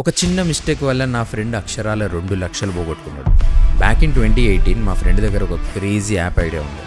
ఒక చిన్న మిస్టేక్ వల్ల నా ఫ్రెండ్ అక్షరాల 2 లక్షలు పోగొట్టుకున్నాడు. బ్యాక్ ఇన్ 2018 మా ఫ్రెండ్ దగ్గర ఒక క్రేజీ యాప్ ఐడియా ఉంది.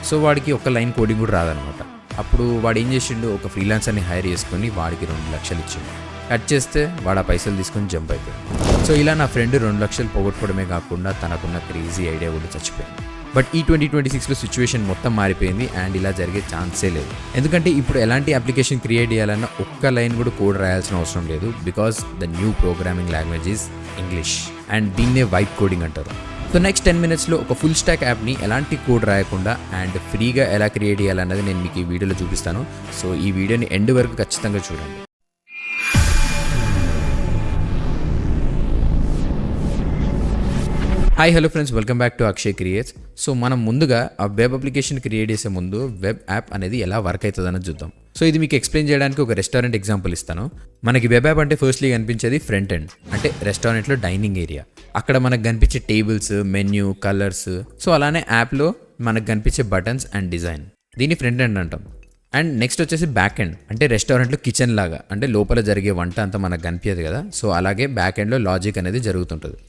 సో వాడికి ఒక లైన్ కోడింగ్ కూడా రాదనమాట. అప్పుడు వాడు ఏం చేసిండు, ఒక ఫ్రీలాన్సర్ని హైర్ చేసుకొని వాడికి 2 లక్షలు ఇచ్చిండు. కట్ చేస్తే వాడు ఆ పైసలు తీసుకొని జంప్ అయిపోయాడు. సో ఇలా నా ఫ్రెండ్ 2 లక్షలు పోగొట్టుకోవడమే కాకుండా తనకున్న క్రేజీ ఐడియా కూడా చచ్చిపోయింది. బట్ ఈ 2026లో సిచ్యువేషన్ మొత్తం మారిపోయింది అండ్ ఇలా జరిగే ఛాన్సే లేదు. ఎందుకంటే ఇప్పుడు ఎలాంటి అప్లికేషన్ క్రియేట్ చేయాలన్నా ఒక్క లైన్ కూడా కోడ్ రాయాల్సిన అవసరం లేదు. Because the new programming language is English and దీన్నే వైట్ కోడింగ్ అంటారు. సో నెక్స్ట్ 10 minutesలో ఒక ఫుల్ స్టాక్ యాప్ని ఎలాంటి కోడ్ రాయకుండా అండ్ ఫ్రీగా ఎలా క్రియేట్ చేయాలన్నది నేను మీకు ఈ వీడియోలో చూపిస్తాను. సో ఈ వీడియోని ఎండ్ వరకు ఖచ్చితంగా చూడండి. Hi hello friends, welcome back to Akshay creates. So మనం ముందుగా ఆ వెబ్ అప్లికేషన్ క్రియేట్ చేసే ముందు వెబ్ యాప్ అనేది ఎలా వర్క్ అవుతుందని చూద్దాం. సో ఇది మీకు ఎక్స్ప్లెయిన్ చేయడానికి ఒక రెస్టారెంట్ ఎగ్జాంపుల్ ఇస్తాను. మనకి వెబ్ యాప్ అంటే ఫస్ట్లీ కనిపించేది ఫ్రంట్ ఎండ్, అంటే రెస్టారెంట్లో డైనింగ్ ఏరియా. అక్కడ మనకు కనిపించే టేబుల్స్, మెన్యూ, కలర్స్. సో అలానే యాప్లో మనకు కనిపించే బటన్స్ అండ్ డిజైన్, దీన్ని ఫ్రంట్ ఎండ్ అంటాం. అండ్ నెక్స్ట్ వచ్చేసి బ్యాక్ ఎండ్, అంటే రెస్టారెంట్లో కిచెన్ లాగా, అంటే లోపల జరిగే వంట అంతా మనకు కనిపించదు కదా. సో అలాగే బ్యాక్ ఎండ్లో లాజిక్ అనేది జరుగుతుంటుంది.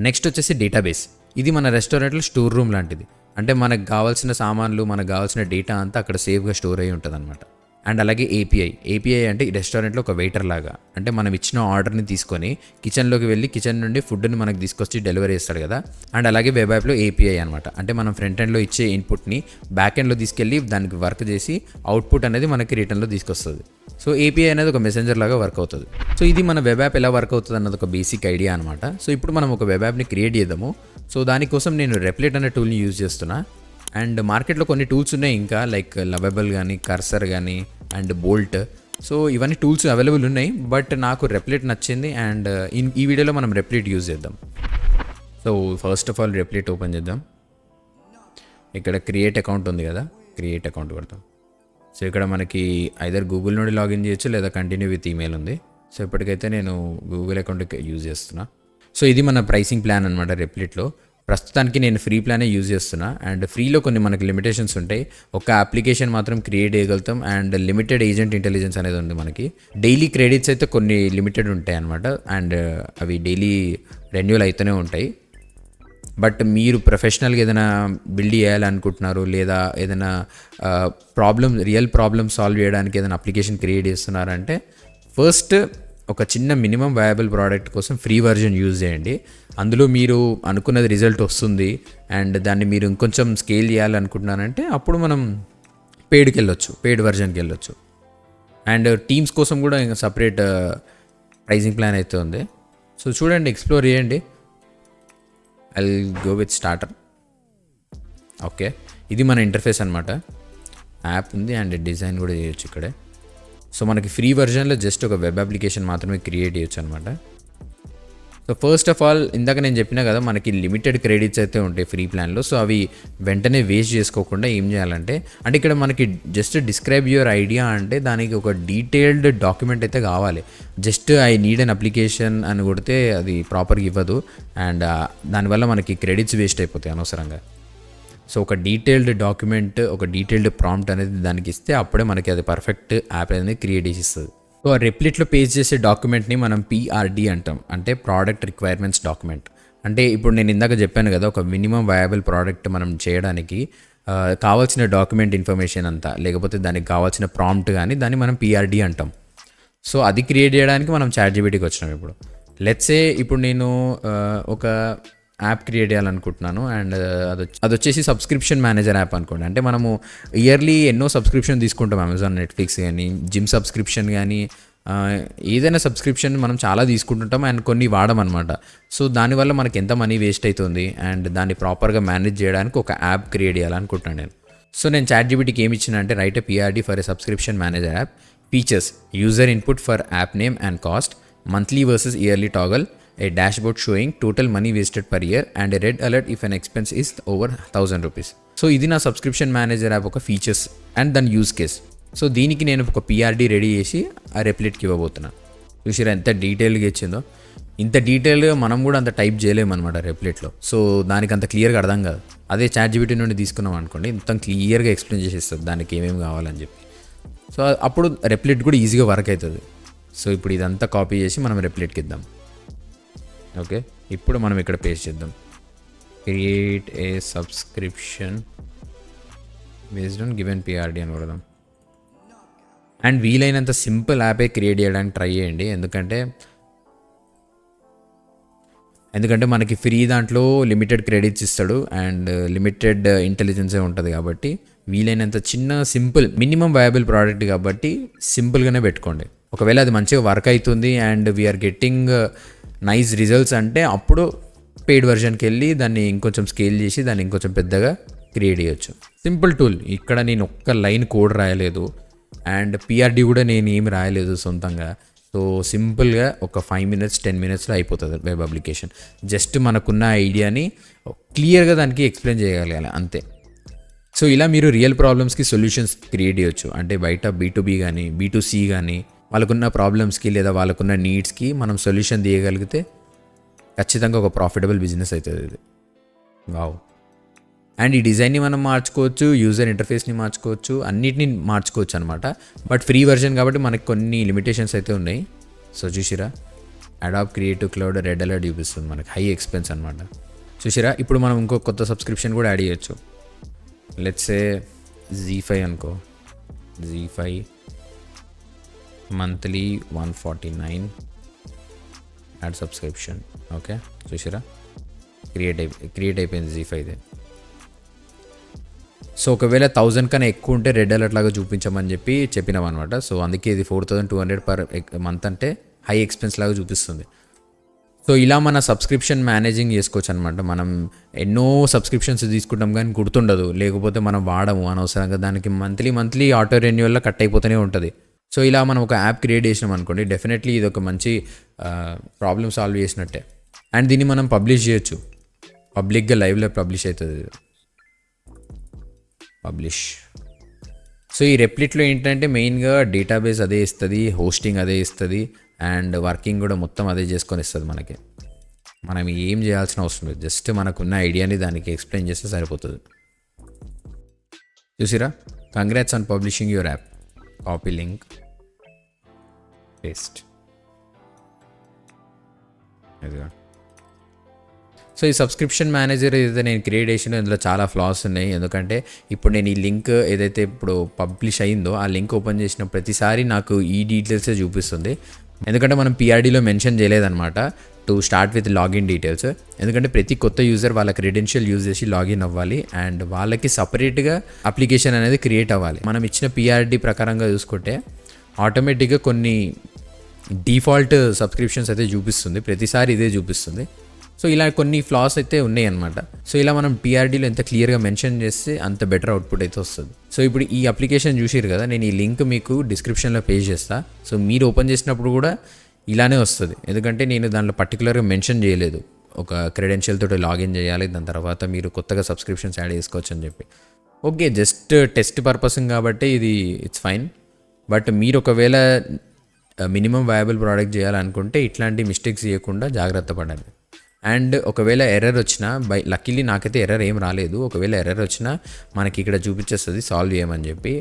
నెక్స్ట్ వచ్చేసి డేటాబేస్. ఇది మన రెస్టారెంట్లో స్టోర్ రూమ్ లాంటిది, అంటే మనకు కావాల్సిన సామాన్లు, మనకు కావాల్సిన డేటా అంతా అక్కడ సేఫ్గా స్టోర్ అయ్యి ఉంటుంది అనమాట. అండ్ అలాగే ఏపీఐ అంటే ఈ రెస్టారెంట్లో ఒక వెయిటర్ లాగా, అంటే మనం ఇచ్చిన ఆర్డర్ని తీసుకొని కిచెన్లోకి వెళ్ళి కిచెన్ నుండి ఫుడ్ని మనకు తీసుకొచ్చి డెలివరీ చేస్తాడు కదా. అండ్ అలాగే వెబ్ యాప్లో ఏపీఐ అనమాట, అంటే మనం ఫ్రంట్ ఎండ్లో ఇచ్చే ఇన్పుట్ని బ్యాక్ ఎండ్లో తీసుకెళ్ళి దానికి వర్క్ చేసి అవుట్పుట్ అనేది మనకి రిటర్న్లో తీసుకొస్తుంది. సో ఏపీఐ అనేది ఒక మెసెంజర్ లాగా వర్క్ అవుతుంది. సో ఇది మన వెబ్ యాప్ ఎలా వర్క్ అవుతుంది అన్నది ఒక బేసిక్ ఐడియా అనమాట. సో ఇప్పుడు మనం ఒక వెబ్ యాప్ని క్రియేట్ చేద్దాము. సో దానికోసం నేను రెప్లిట్ అనే టూల్ని యూజ్ చేస్తున్నా. అండ్ మార్కెట్లో కొన్ని టూల్స్ ఉన్నాయి ఇంకా, లైక్ లవబుల్ కానీ, కర్సర్ కానీ అండ్ బోల్ట్. సో ఇవన్నీ టూల్స్ అవైలబుల్ ఉన్నాయి, బట్ నాకు రెప్లిట్ నచ్చింది. అండ్ ఈ వీడియోలో మనం రెప్లిట్ యూజ్ చేద్దాం. So first of all Replit open చేద్దాం. ఇక్కడ క్రియేట్ అకౌంట్ ఉంది కదా, క్రియేట్ అకౌంట్ కొడతాం. సో ఇక్కడ మనకి ఐదర్ గూగుల్ నుండి లాగిన్ చేయొచ్చు లేదా కంటిన్యూ విత్ ఈమెయిల్ ఉంది. సో ఇప్పటికైతే నేను గూగుల్ అకౌంట్ యూజ్ చేస్తున్నా. సో ఇది మన ప్రైసింగ్ ప్లాన్ అనమాట రెప్లిట్లో. ప్రస్తుతానికి నేను ఫ్రీ ప్లానే యూజ్ చేస్తున్నా. అండ్ ఫ్రీలో కొన్ని మనకి లిమిటేషన్స్ ఉంటాయి. ఒక అప్లికేషన్ మాత్రం క్రియేట్ చేయగలుగుతాం అండ్ లిమిటెడ్ ఏజెంట్ ఇంటెలిజెన్స్ అనేది ఉంది మనకి. డైలీ క్రెడిట్స్ అయితే కొన్ని లిమిటెడ్ ఉంటాయి అనమాట, అండ్ అవి డైలీ రెన్యూల్ అవుతూనే ఉంటాయి. బట్ మీరు ప్రొఫెషనల్గా ఏదైనా బిల్డ్ చేయాలనుకుంటున్నారు లేదా ఏదైనా రియల్ ప్రాబ్లమ్ సాల్వ్ చేయడానికి ఏదైనా అప్లికేషన్ క్రియేట్ చేస్తున్నారంటే ఫస్ట్ ఒక చిన్న మినిమం వయబుల్ ప్రోడక్ట్ కోసం ఫ్రీ వర్జన్ యూజ్ చేయండి. అందులో మీరు అనుకున్నది రిజల్ట్ వస్తుంది అండ్ దాన్ని మీరు ఇంకొంచెం స్కేల్ చేయాలనుకుంటున్నారంటే అప్పుడు మనం పెయిడ్ వర్జన్కి వెళ్ళొచ్చు. అండ్ టీమ్స్ కోసం కూడా ఇంకా సపరేట్ ప్రైజింగ్ ప్లాన్ అయితే ఉంది. సో చూడండి, ఎక్స్ప్లోర్ చేయండి. I go with starter. Okay, ఇది మన ఇంటర్ఫేస్ అనమాట. యాప్ ఉంది అండ్ డిజైన్ కూడా చేయొచ్చు ఇక్కడే. సో మనకి ఫ్రీ వర్జన్లో జస్ట్ ఒక వెబ్ అప్లికేషన్ మాత్రమే క్రియేట్ చేయొచ్చు అనమాట. సో ఫస్ట్ ఆఫ్ ఆల్ ఇందాక నేను చెప్పినా కదా, మనకి లిమిటెడ్ క్రెడిట్స్ అయితే ఉంటాయి ఫ్రీ ప్లాన్లో. సో అవి వెంటనే వేస్ట్ చేసుకోకుండా ఏం చేయాలంటే, అంటే ఇక్కడ మనకి జస్ట్ డిస్క్రైబ్ యువర్ ఐడియా అంటే దానికి ఒక డీటెయిల్డ్ డాక్యుమెంట్ అయితే కావాలి. Just I need an application అని కొడితే అది ప్రాపర్గా ఇవ్వదు అండ్ దానివల్ల మనకి క్రెడిట్స్ వేస్ట్ అయిపోతాయి అనవసరంగా. సో ఒక డీటెయిల్డ్ డాక్యుమెంట్, ఒక డీటెయిల్డ్ ప్రాంప్ట్ అనేది దానికి ఇస్తే అప్పుడే మనకి అది పర్ఫెక్ట్ యాప్ అనేది క్రియేట్ చేసి ఇస్తుంది. సో ఆ రెప్లిట్లో పేస్ట్ చేసే డాక్యుమెంట్ని మనం పిఆర్డి అంటాం, అంటే ప్రోడక్ట్ రిక్వైర్మెంట్స్ డాక్యుమెంట్. అంటే ఇప్పుడు నేను ఇందాక చెప్పాను కదా, ఒక మినిమం వయబుల్ ప్రోడక్ట్ మనం చేయడానికి కావాల్సిన డాక్యుమెంట్ ఇన్ఫర్మేషన్ అంతా, లేకపోతే దానికి కావాల్సిన ప్రాంప్ట్ కానీ, దాన్ని మనం పిఆర్డి అంటాం. సో అది క్రియేట్ చేయడానికి మనం చాట్‌జిపిటికి వచ్చినాం. ఇప్పుడు లెట్స్ సే ఇప్పుడు నేను ఒక యాప్ క్రియేట్ చేయాలనుకుంటున్నాను అండ్ అది వచ్చేసి సబ్స్క్రిప్షన్ మేనేజర్ యాప్ అనుకోండి. అంటే మనము ఇయర్లీ ఎన్నో సబ్స్క్రిప్షన్ తీసుకుంటాం, అమెజాన్, నెట్ఫ్లిక్స్ కానీ, జిమ్ సబ్స్క్రిప్షన్ కానీ, ఏదైనా సబ్స్క్రిప్షన్ మనం చాలా తీసుకుంటుంటాం అండ్ కొన్ని వాడమన్నమాట. సో దానివల్ల మనకి ఎంత మనీ వేస్ట్ అవుతుంది అండ్ దాన్ని ప్రాపర్గా మేనేజ్ చేయడానికి ఒక యాప్ క్రియేట్ చేయాలనుకుంటున్నాను నేను. సో నేను చాట్‌జిపిటికి ఏమి ఇచ్చిన అంటే, right a PRD for a subscription manager app, features, user input for app name and cost, monthly versus yearly toggle, a dashboard showing total money wasted per year and a red alert if an expense is over 1000 rupees. So ఇది నా subscription manager app ఒక features and దాని use case. So దీనికి నేను ఒక PRD ready చేసి ఆ రెప్లిట్కి ఇవ్వబోతున్నా. చూసిరా ఎంత డీటెయిల్గా ఇచ్చిందో. ఇంత డీటెయిల్గా మనం కూడా అంత టైప్ చేయలేమన్నమాట రెప్లిట్లో. సో దానికి అంత క్లియర్గా అర్థం కాదు. అదే చాట్‌జిపిటి నుండి తీసుకున్నాం అనుకోండి, ఇంత క్లియర్గా ఎక్స్ప్లెయిన్ చేసి ఇస్తుంది దానికి ఏమేమి కావాలని చెప్పి. సో అప్పుడు రెప్లిట్ కూడా ఈజీగా వర్క్ అవుతుంది. సో ఇప్పుడు ఇదంతా కాపీ చేసి మనం రెప్లిట్కి ఇద్దాం. ఓకే, ఇప్పుడు మనం ఇక్కడ పేస్ట్ చేద్దాం, create a subscription based on given PRD అని కొడదాం. అండ్ వీలైనంత సింపుల్ యాపే క్రియేట్ చేయడానికి ట్రై చేయండి, ఎందుకంటే మనకి ఫ్రీ దాంట్లో లిమిటెడ్ క్రెడిట్స్ ఇస్తాడు అండ్ లిమిటెడ్ ఇంటెలిజెన్సే ఉంటుంది. కాబట్టి వీలైనంత చిన్న సింపుల్ మినిమం వయబుల్ ప్రోడక్ట్ కాబట్టి సింపుల్గానే పెట్టుకోండి. ఒకవేళ అది మంచిగా వర్క్ అవుతుంది and we're getting nice results అంటే అప్పుడు పెయిడ్ వెర్షన్కి వెళ్ళి దాన్ని ఇంకొంచెం స్కేల్ చేసి దాన్ని ఇంకొంచెం పెద్దగా క్రియేట్ చేయొచ్చు. Simple tool. ఇక్కడ నేను ఒక్క లైన్ కోడ్ రాయలేదు అండ్ పిఆర్డి కూడా నేను ఏమి రాయలేదు సొంతంగా. సో సింపుల్గా ఒక 5 minutes 10 minutesలో అయిపోతుంది వెబ్ అప్లికేషన్. జస్ట్ మనకున్న ఐడియాని క్లియర్గా దానికి ఎక్స్ప్లెయిన్ చేయగలగాలి అంతే. సో ఇలా మీరు రియల్ ప్రాబ్లమ్స్కి సొల్యూషన్స్ క్రియేట్ చేయొచ్చు. అంటే బయట B2B కానీ B2C కానీ వాళ్ళకున్న ప్రాబ్లమ్స్కి లేదా వాళ్ళకున్న నీడ్స్కి మనం సొల్యూషన్ తీయగలిగితే ఖచ్చితంగా ఒక ప్రాఫిటబుల్ బిజినెస్ అవుతుంది ఇది. వావ్. అండ్ ఈ డిజైన్ని మనం మార్చుకోవచ్చు, యూజర్ ఇంటర్ఫేస్ని మార్చుకోవచ్చు, అన్నిటిని మార్చుకోవచ్చు అనమాట. బట్ ఫ్రీ వెర్షన్ కాబట్టి మనకి కొన్ని లిమిటేషన్స్ అయితే ఉన్నాయి. సో చూసిరా, Adobe creative cloud red alert చూపిస్తుంది మనకి, హై ఎక్స్పెన్స్ అనమాట. చూసిరా, ఇప్పుడు మనం ఇంకో కొత్త సబ్స్క్రిప్షన్ కూడా యాడ్ చేయొచ్చు. లెట్స్ సే ZEE5 అనుకో, ZEE5 monthly 149 add subscription. Okay, చూసిరా క్రియేట్ అయిపోయింది ZEE5. సో ఒకవేళ 1000 కన్నా ఎక్కువ ఉంటే రెడ్ అలర్ట్ లాగా చూపించమని చెప్పినాం అనమాట. సో అందుకే ఇది 4200 per month అంటే హై ఎక్స్పెన్స్ లాగా చూపిస్తుంది. సో ఇలా మన సబ్స్క్రిప్షన్ మేనేజింగ్ చేసుకోవచ్చు అనమాట. మనం ఎన్నో సబ్స్క్రిప్షన్స్ తీసుకుంటాం కానీ గుర్తుండదు, లేకపోతే మనం వాడము అనవసరంగా, దానికి మంత్లీ ఆటో రెన్యూవల్లో కట్ అయిపోతూనే ఉంటుంది. సో ఇలా మనం ఒక యాప్ క్రియేట్ చేసినాం అనుకోండి, డెఫినెట్లీ ఇది ఒక మంచి ప్రాబ్లమ్ సాల్వ్ చేసినట్టే. అండ్ దీన్ని మనం పబ్లిష్ చేయొచ్చు, పబ్లిక్గా లైవ్లో పబ్లిష్ అవుతుంది. పబ్లిష్. సో ఈ రెప్లిట్లో ఏంటంటే మెయిన్గా డేటాబేస్ అదే ఇస్తుంది, హోస్టింగ్ అదే ఇస్తుంది అండ్ వర్కింగ్ కూడా మొత్తం అదే చేసుకొని ఇస్తుంది మనకి. మనం ఏం చేయాల్సిన అవసరం లేదు, జస్ట్ మనకున్న ఐడియాని దానికి ఎక్స్ప్లెయిన్ చేస్తే సరిపోతుంది. చూసిరా, congrats on publishing your app, copy link paste. ఇదిగా. సో ఈ సబ్స్క్రిప్షన్ మేనేజర్ ఏదైతే నేను క్రియేట్ చేసినా ఇందులో చాలా ఫ్లాస్ ఉన్నాయి. ఎందుకంటే ఇప్పుడు నేను ఈ లింక్ ఏదైతే ఇప్పుడు పబ్లిష్ అయిందో ఆ లింక్ ఓపెన్ చేసిన ప్రతిసారి నాకు ఈ డీటెయిల్సే చూపిస్తుంది. ఎందుకంటే మనం పిఆర్డీలో మెన్షన్ చేయలేదన్నమాట to start with login details. ఎందుకంటే ప్రతి కొత్త యూజర్ వాళ్ళ క్రెడెన్షియల్ యూజ్ చేసి లాగిన్ అవ్వాలి అండ్ వాళ్ళకి సపరేట్గా అప్లికేషన్ అనేది క్రియేట్ అవ్వాలి. మనం ఇచ్చిన పిఆర్డీ ప్రకారంగా చూసుకుంటే ఆటోమేటిక్గా కొన్ని డిఫాల్ట్ సబ్స్క్రిప్షన్స్ అయితే చూపిస్తుంది, ప్రతిసారి ఇదే చూపిస్తుంది. సో ఇలా కొన్ని ఫ్లాస్ అయితే ఉన్నాయి అనమాట. సో ఇలా మనం పిఆర్డీలో ఎంత క్లియర్గా మెన్షన్ చేస్తే అంత బెటర్ అవుట్పుట్ అయితే వస్తుంది. సో ఇప్పుడు ఈ అప్లికేషన్ చూసిరు కదా, నేను ఈ లింక్ మీకు డిస్క్రిప్షన్లో పేస్ట్ చేస్తాను. సో మీరు ఓపెన్ చేసినప్పుడు కూడా ఇలానే వస్తుంది, ఎందుకంటే నేను దాంట్లో పర్టికులర్గా మెన్షన్ చేయలేదు ఒక క్రెడెన్షియల్ తోటి లాగిన్ చేయాలి, దాని తర్వాత మీరు కొత్తగా సబ్స్క్రిప్షన్స్ యాడ్ చేసుకోవచ్చు అని చెప్పి. ఓకే, జస్ట్ టెస్ట్ పర్పస్ కాబట్టి ఇది ఇట్స్ ఫైన్. బట్ మీరు ఒకవేళ మినిమం వయబుల్ ప్రోడక్ట్ చేయాలనుకుంటే ఇట్లాంటి మిస్టేక్స్ చేయకుండా జాగ్రత్త పడాలి. అండ్ ఒకవేళ ఎర్రర్ వచ్చినా లక్కీలీ నాకైతే ఎర్రర్ ఏం రాలేదు. ఒకవేళ ఎర్రర్ వచ్చినా మనకి ఇక్కడ చూపించేస్తుంది సాల్వ్ చేయమని చెప్పి,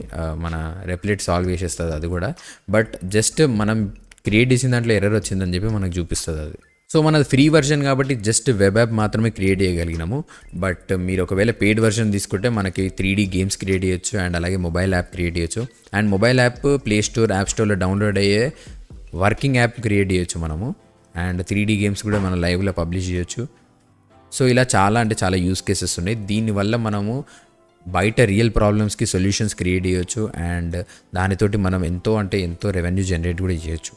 మన రెప్లిట్ సాల్వ్ చేసేస్తుంది అది కూడా. బట్ జస్ట్ మనం క్రియేట్ చేసిన దాంట్లో ఎర్రర్ వచ్చిందని చెప్పి మనకు చూపిస్తుంది అది. సో మనది ఫ్రీ వర్షన్ కాబట్టి జస్ట్ వెబ్ యాప్ మాత్రమే క్రియేట్ చేయగలిగినాము. బట్ మీరు ఒకవేళ పెయిడ్ వర్షన్ తీసుకుంటే మనకి 3D గేమ్స్ క్రియేట్ చేయొచ్చు అండ్ అలాగే మొబైల్ యాప్ క్రియేట్ చేయొచ్చు. And mobile app play store, app స్టోర్లో డౌన్లోడ్ అయ్యే వర్కింగ్ యాప్ క్రియేట్ చేయొచ్చు మనము. అండ్ 3D గేమ్స్ కూడా మనం లైవ్లో పబ్లిష్ చేయొచ్చు. సో ఇలా చాలా యూస్ కేసెస్ ఉన్నాయి. దీనివల్ల మనము బయట రియల్ ప్రాబ్లమ్స్కి సొల్యూషన్స్ క్రియేట్ చేయొచ్చు అండ్ దానితోటి మనం ఎంతో రెవెన్యూ జనరేట్ కూడా చేయొచ్చు.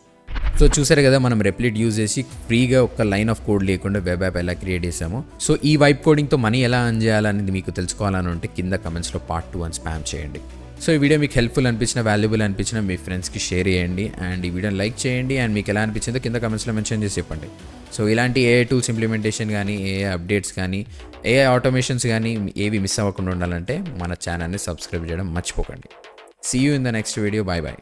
సో చూసారు కదా, మనం రెప్లిట్ యూజ్ చేసి ఫ్రీగా ఒక లైన్ ఆఫ్ కోడ్ లేకుండా వెబ్ యాప్ ఎలా క్రియేట్ చేసాము. సో ఈ వైబ్ కోడింగ్తో మనీ ఎలా ఎర్న్ చేయాలనేది మీకు తెలుసుకోవాలని ఉంటే కింద కమెంట్స్లో Part 2 అని స్పామ్ చేయండి. సో ఈ వీడియో మీకు హెల్ప్ఫుల్ అనిపించిన, వాల్యుబుల్ అనిపించిన మీ ఫ్రెండ్స్కి షేర్ చేయండి అండ్ ఈ వీడియోని లైక్ చేయండి. అండ్ మీకు ఎలా అనిపించిందో కింద కమెంట్స్లో మెన్షన్ చేసి చెప్పండి. సో ఇలాంటి AI టూల్స్ ఇంప్లిమెంటేషన్ కానీ, AI అప్డేట్స్ కానీ, AI ఆటోమేషన్స్ కానీ ఏవి మిస్ అవ్వకుండా ఉండాలంటే మన ఛానల్ని సబ్స్క్రైబ్ చేయడం మర్చిపోకండి. See you in the next video. Bye bye.